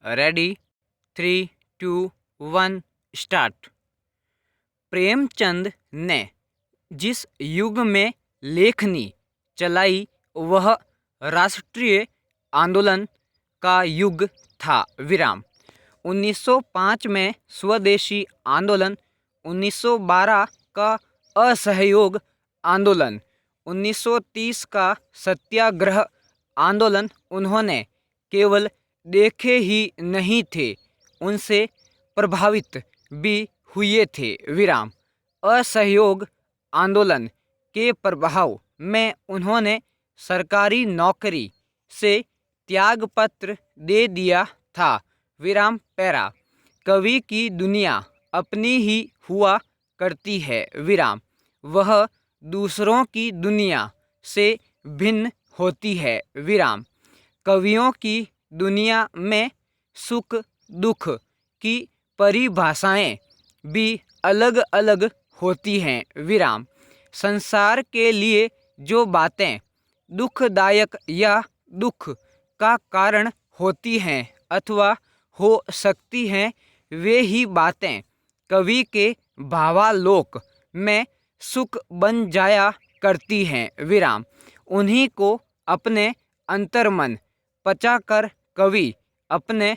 Ready, 3, 2, 1 start. Premchand ने जिस युग में लेखनी चलाई वह राष्ट्रीय आंदोलन का युग था। विराम। 1905 में स्वदेशी आंदोलन, 1912 का असहयोग आंदोलन, 1930 का सत्याग्रह आंदोलन उन्होंने केवल देखे ही नहीं थे, उनसे प्रभावित भी हुए थे। विराम। असहयोग आंदोलन के प्रभाव में उन्होंने सरकारी नौकरी से त्यागपत्र दे दिया था। विराम। पैरा। कवि की दुनिया अपनी ही हुआ करती है। विराम। वह दूसरों की दुनिया से भिन्न होती है। विराम। कवियों की दुनिया में सुख दुख की परिभाषाएं भी अलग अलग होती हैं। विराम। संसार के लिए जो बातें दुखदायक या दुख का कारण होती हैं अथवा हो सकती हैं, वे ही बातें कवि के भावालोक में सुख बन जाया करती हैं। विराम। उन्हीं को अपने अंतर्मन पचाकर कवि अपने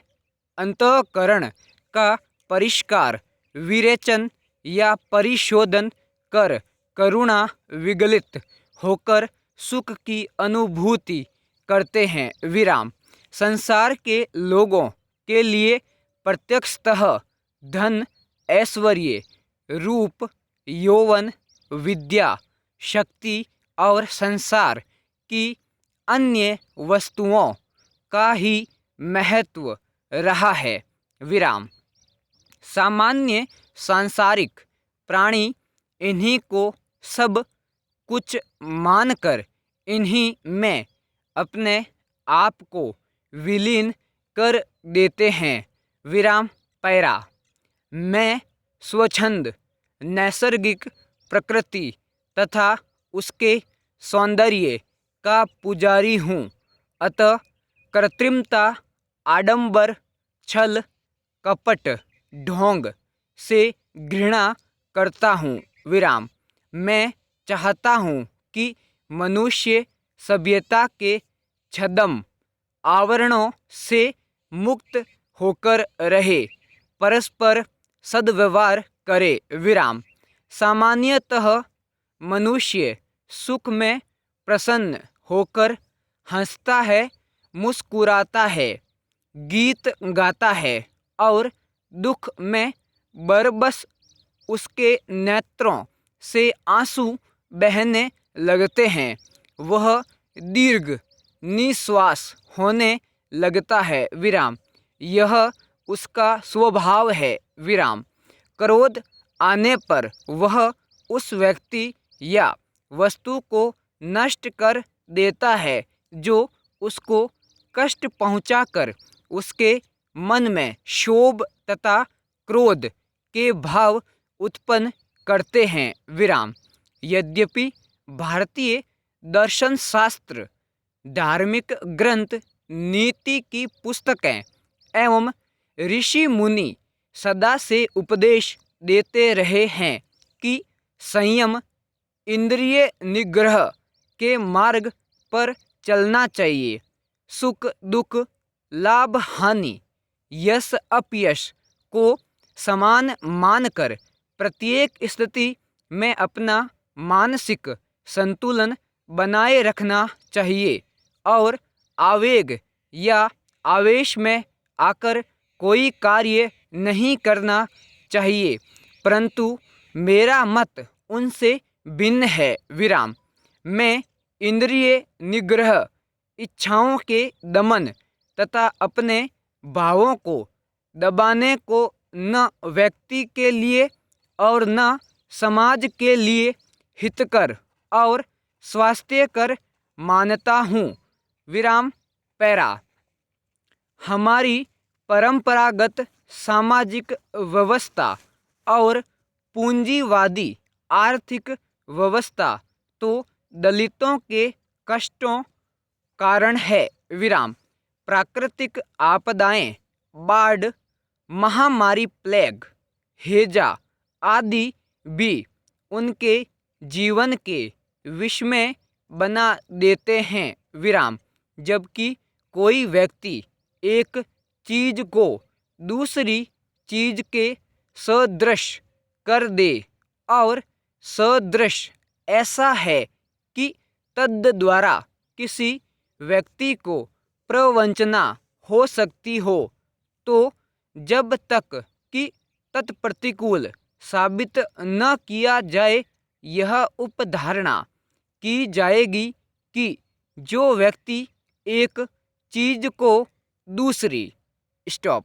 अंतःकरण का परिष्कार, विरेचन या परिशोधन कर करुणा विगलित होकर सुख की अनुभूति करते हैं। विराम। संसार के लोगों के लिए प्रत्यक्षतः धन, ऐश्वर्य, रूप, यौवन, विद्या, शक्ति और संसार की अन्य वस्तुओं का ही महत्व रहा है। विराम। सामान्य सांसारिक प्राणी इन्हीं को सब कुछ मानकर इन्हीं में अपने आप को विलीन कर देते हैं। विराम। पैरा। मैं स्वच्छंद नैसर्गिक प्रकृति तथा उसके सौंदर्य का पुजारी हूँ, अतः कृत्रिमता, आडंबर, छल, कपट, ढोंग से घृणा करता हूँ। विराम। मैं चाहता हूँ कि मनुष्य सभ्यता के छद्म आवरणों से मुक्त होकर रहे, परस्पर सद्व्यवहार करे। विराम। सामान्यतः मनुष्य सुख में प्रसन्न होकर हंसता है, मुस्कुराता है, गीत गाता है और दुख में बरबस उसके नेत्रों से आंसू बहने लगते हैं, वह दीर्घ निश्वास होने लगता है। विराम। यह उसका स्वभाव है। विराम। क्रोध आने पर वह उस व्यक्ति या वस्तु को नष्ट कर देता है जो उसको कष्ट पहुंचाकर उसके मन में क्षोभ तथा क्रोध के भाव उत्पन्न करते हैं। विराम। यद्यपि भारतीय दर्शन शास्त्र, धार्मिक ग्रंथ, नीति की पुस्तकें एवं ऋषि मुनि सदा से उपदेश देते रहे हैं कि संयम, इंद्रिय निग्रह के मार्ग पर चलना चाहिए। सुख दुख, लाभ हानि, यश अपयश को समान मानकर प्रत्येक स्थिति में अपना मानसिक संतुलन बनाए रखना चाहिए और आवेग या आवेश में आकर कोई कार्य नहीं करना चाहिए। परंतु मेरा मत उनसे भिन्न है। विराम। मैं इंद्रिय निग्रह, इच्छाओं के दमन तथा अपने भावों को दबाने को न व्यक्ति के लिए और न समाज के लिए हितकर और स्वास्थ्यकर मानता हूँ। विराम। पैरा। हमारी परंपरागत सामाजिक व्यवस्था और पूंजीवादी आर्थिक व्यवस्था तो दलितों के कष्टों कारण है। विराम। प्राकृतिक आपदाएं बाढ़, महामारी, प्लेग, हैजा आदि भी उनके जीवन के विस्मय बना देते हैं। विराम। जबकि कोई व्यक्ति एक चीज को दूसरी चीज के सदृश कर दे और सदृश ऐसा है कि तद द्वारा किसी व्यक्ति को प्रवंचना हो सकती हो, तो जब तक कि तत्प्रतिकूल साबित न किया जाए, यह उपधारणा की जाएगी कि जो व्यक्ति एक चीज को दूसरी स्टॉप